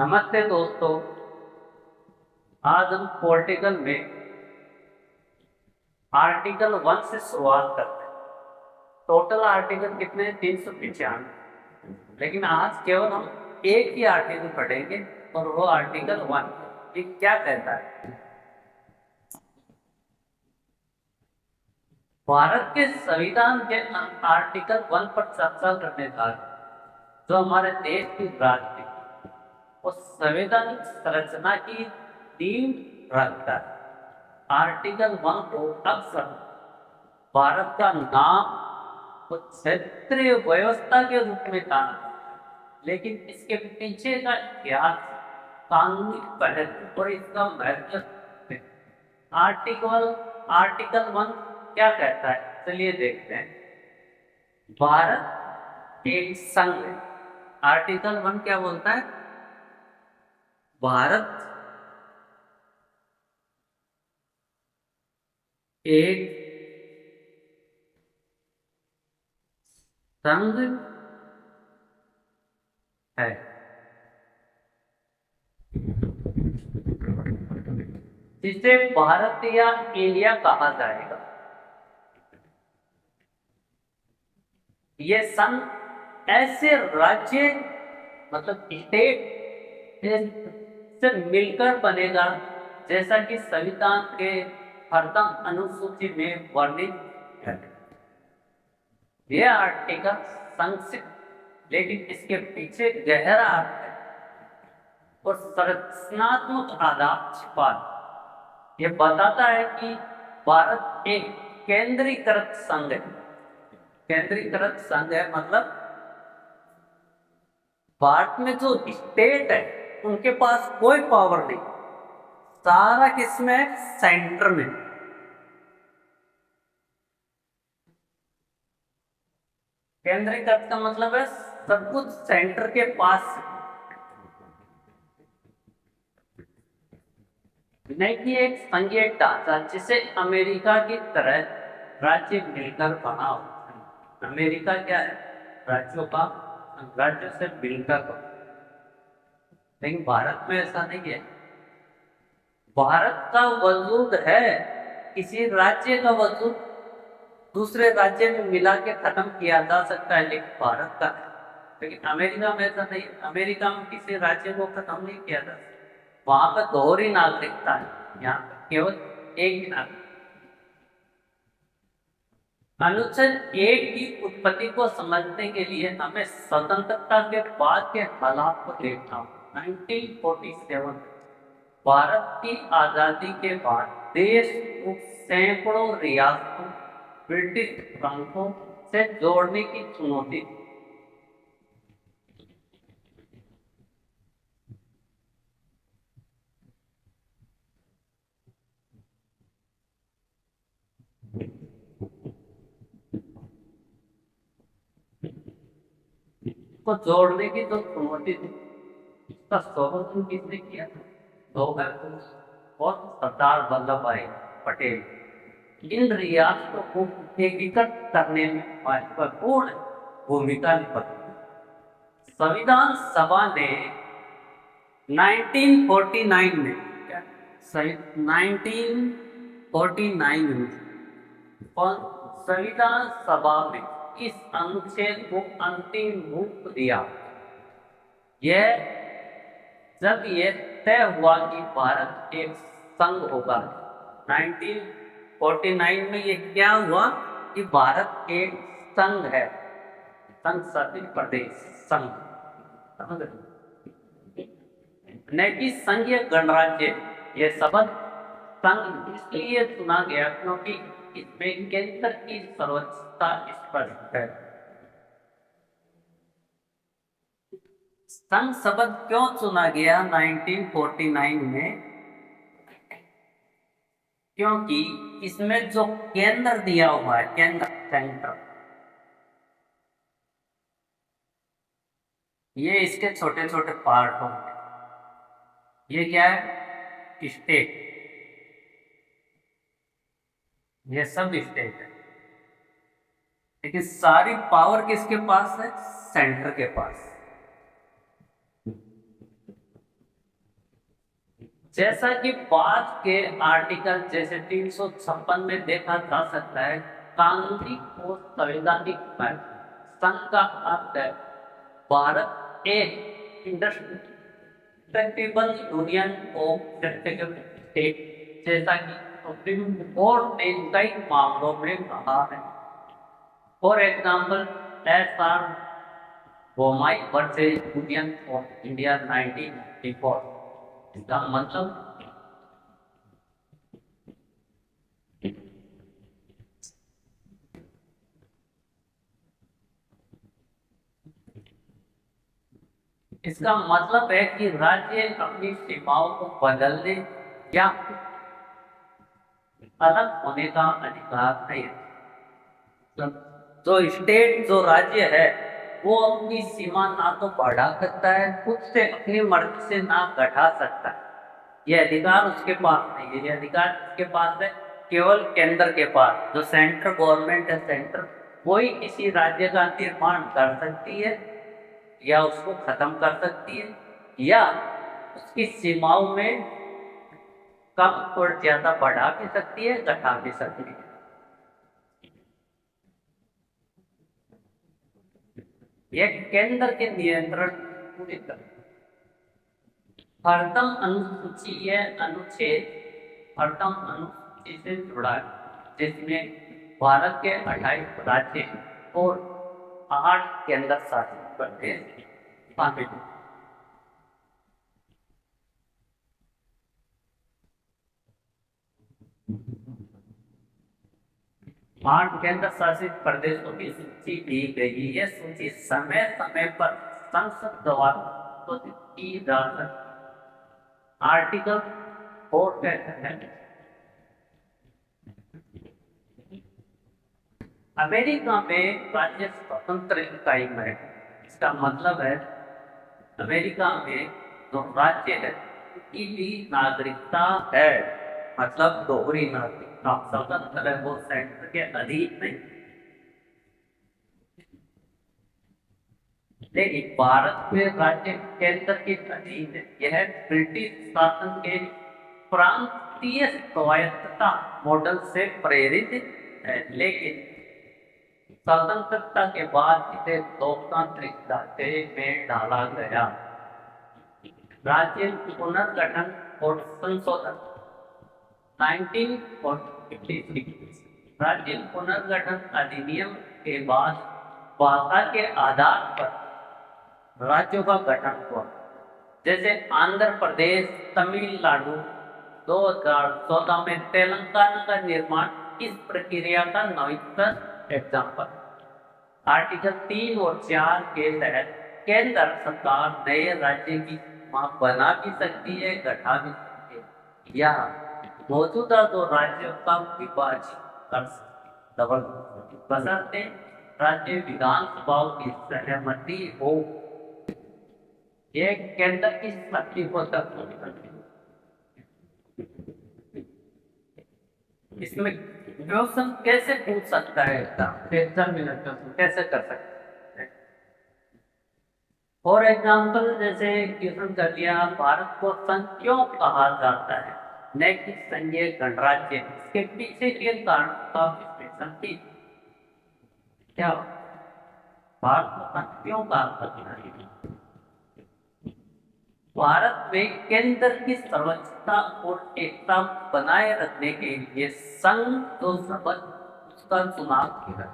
नमस्ते दोस्तों। आज हम पॉलिटिकल में आर्टिकल 1 से शुरुआत करते हैं। टोटल आर्टिकल कितने हैं? 395। लेकिन आज केवल हम एक ही आर्टिकल पढ़ेंगे और वो आर्टिकल 1। ये क्या कहता है? भारत के संविधान के आर्टिकल 1 पर चर्चा करने का जो हमारे देश की राजनीति और संवैधानिक संरचना की नींव रखता है। आर्टिकल 1 को अक्सर भारत का नाम और क्षेत्रीय व्यवस्था के रूप में जाना जाता है, लेकिन इसके पीछे का इतिहास, कानूनी पहलू और इसका महत्व है। आर्टिकल आर्टिकल 1 क्या कहता है, चलिए देखते हैं। भारत एक संघ है। आर्टिकल 1 क्या बोलता है? भारत एक संघ है। जिसे भारत या इंडिया कहा जाएगा। ये संघ ऐसे राज्य मतलब स्टेट से मिलकर बनेगा जैसा कि संविधान के प्रथम अनुसूची में वर्णित है। यह आर्टिकल संक्षिप्त लेकिन इसके पीछे गहरा अर्थ है और संरचनात्मक आधार छिपा है। यह बताता है कि भारत एक केंद्रीकृत संघ है। केंद्रीकृत संघ है मतलब भारत में जो स्टेट है उनके पास कोई पावर नहीं, सारा किसमें? सेंटर में। केंद्रीकृत का मतलब है सब कुछ सेंटर के पास, नहीं कि एक संघीय ढांचा जिसे अमेरिका की तरह राज्य मिलकर बना हो। अमेरिका क्या है? राज्यों का राज्य से मिलकर बना। लेकिन भारत में ऐसा नहीं है। भारत का वजूद है, किसी राज्य का वजूद दूसरे राज्य में मिला के खत्म किया जा सकता है, लेकिन भारत का है। लेकिन अमेरिका में ऐसा नहीं। अमेरिका में किसी राज्य को खत्म नहीं किया जा सकता। वहां पर दोहरी नागरिकता है, यहाँ पर केवल एक ही नागरिक। अनुच्छेद 1 की उत्पत्ति को समझने के लिए हमें स्वतंत्रता के बाद के हालात को देखना होगा। 1947 भारत की आजादी के बाद देश को सैकड़ों रियासतों ब्रिटिश प्रांतों से जोड़ने की चुनौती को जोड़ने की जो चुनौती थी, इसका समर्थन किसने किया? दो और सरदार वल्लभ भाई पटेल। इन रियासतों को एकीकृत करने में महत्वपूर्ण भूमिका निभाई। संविधान सभा ने 1949 में 1949 में और संविधान सभा में इस अनुच्छेद को अंतिम रूप दिया। यह जब यह तय हुआ कि भारत एक संघ होगा। 1949 में यह क्या हुआ कि भारत एक संघ है, संघ शासित प्रदेश, संघ, समझ रहे? न कि संघीय गणराज्य। यह शब्द संघ इसलिए चुना गया क्योंकि इसमें केंद्र की सर्वोच्चता स्पष्ट है। संघ शब्द क्यों चुना गया 1949 में? क्योंकि इसमें जो केंद्र दिया हुआ है, केंद्र, सेंटर, ये इसके छोटे छोटे पार्ट होंगे। ये क्या है? स्टेट। ये सब स्टेट है, लेकिन सारी पावर किसके पास है? सेंटर के पास। जैसा कि बाद के आर्टिकल जैसे 356 में देखा जा सकता है, कानूनी और संवैधानिक महत्व। संघ का अर्थ है भारत एक इंडस्ट्रियल यूनियन ऑफ स्टेट, जैसा कि सुप्रीम कोर्ट ने कई मामलों में कहा है। For example, S R Bommai versus union of India 1994। इसका मतलब इसका मतलब है कि राज्य अपनी सीमाओं को बदलने या अलग होने का अधिकार नहीं है। जो स्टेट, जो राज्य है, वो अपनी सीमा ना तो बढ़ा सकता है, खुद से अपनी मर्जी से ना घटा सकता है। ये अधिकार उसके पास नहीं है। ये अधिकार उसके पास है केवल केंद्र के पास। जो सेंट्रल गवर्नमेंट है, सेंटर, वही किसी राज्य का निर्माण कर सकती है या उसको खत्म कर सकती है या उसकी सीमाओं में कम और ज्यादा बढ़ा भी सकती है, घटा भी सकती है। यह केंद्र के नियंत्रण पूरी तरह हरदम अनुसूची या अनुच्छेद हरदम अनुसूची से जुड़ा है, जिसमें भारत के 28 राज्य और 8 केंद्र शासित प्रदेश शामिल हैं। 8 केंद्र शासित प्रदेशों की सूची दी गई। यह सूची समय समय पर संसद द्वारा घोषित की जा सकती। आर्टिकल 4 कहता है अमेरिका में राज्य स्वतंत्र इकाई में है। इसका मतलब है अमेरिका में जो राज्य है उनकी भी नागरिकता है, मतलब दोहरी नागरिकता, स्वतंत्र है, वो सेंटर के अधीन नहीं। लेकिन भारत में राज्य केंद्र के अधीन है। यह ब्रिटिश शासन के प्रांतीय स्वायत्तता मॉडल से प्रेरित है, लेकिन स्वतंत्रता के बाद इसे लोकतांत्रिक ढांचे में डाला गया। राज्य पुनर्गठन और संशोधन 1956। राज्य पुनर्गठन अधिनियम के बाद भाषा के आधार पर राज्यों का गठन हुआ। जैसे आंध्र प्रदेश, तमिलनाडु। 2014 में तेलंगाना का निर्माण इस प्रक्रिया का नवीनतम एग्जाम्पल। आर्टिकल 3 और 4 के तहत केंद्र सरकार नए राज्य की सीमा बना भी सकती है, घटा भी सकती है, या मौजूदा दो राज्यों का विभाजन कर सकती है, बशर्ते राज्य विधानसभाओं की सहमति हो। एक केंद्र की शक्ति को तक इसमें क्वेश्चन कैसे पूछ सकता है, एग्जाम में कैसे कर सकता है। फॉर एग्जाम्पल, जैसे क्वेश्चन कर लिया, भारत को संघ क्यों कहा जाता है, न कि संघीय गणराज्य। इसके पीछे के कारण का विश्लेषण की क्या भारत को संघ क्यों कहा जाता है। भारत में केंद्र की सर्वोच्चता और एकता बनाए रखने के लिए संघ तो शपथ उसका चुनाव किया।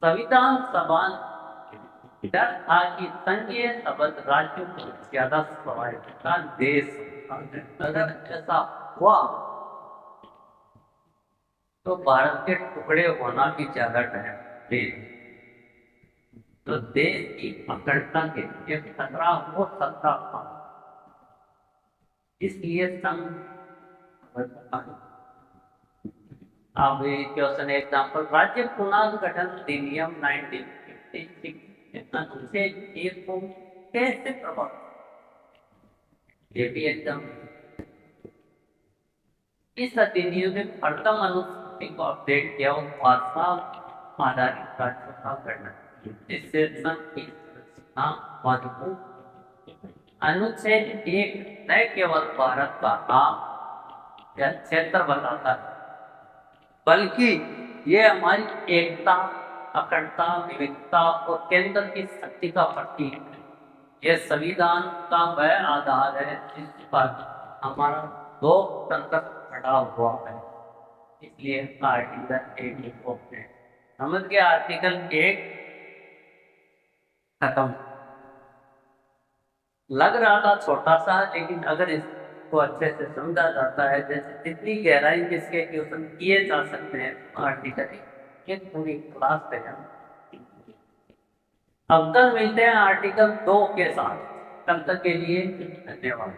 संविधान सभा डर था कि संघीय शपथ राज्यों को ज्यादा स्वायत्तता दे सकता है। अगर ऐसा हुआ तो भारत के टुकड़े होना भी ज्यादा टाइम तो देश की अखंडता के लिए खतरा हो सकता था। इसलिए संघ अब क्वेश्चन एग्जाम्पल, राज्य पुनर्गठन अधिनियम 1956 अनुच्छेद 1 को कैसे प्रभावित, ये भी एकदम इस अधिनियम में प्रथम अनुसूची को अपडेट किया और भाषा आधारित राज्यों का गठन, इससे संघ की मजबूत अनुच्छेद एक न केवल भारत का नाम या क्षेत्र बताता है, बल्कि ये हमारी एकता, अखंडता, विविधता और केंद्र की शक्ति का प्रतीक है। यह संविधान का वह आधार है जिस पर हमारा लोकतंत्र खड़ा हुआ है। इसलिए आर्टिकल 1 लिखो है। समझ गए? आर्टिकल 1 खत्म। लग रहा था छोटा सा, लेकिन अगर इसको अच्छे से समझा जाता है, जैसे जितनी गहराई में इसके क्वेश्चन किए जा सकते हैं, आर्टिकल ये पूरी क्लास पे हम अब तक मिलते हैं आर्टिकल 2 के साथ। तब तक के लिए धन्यवाद।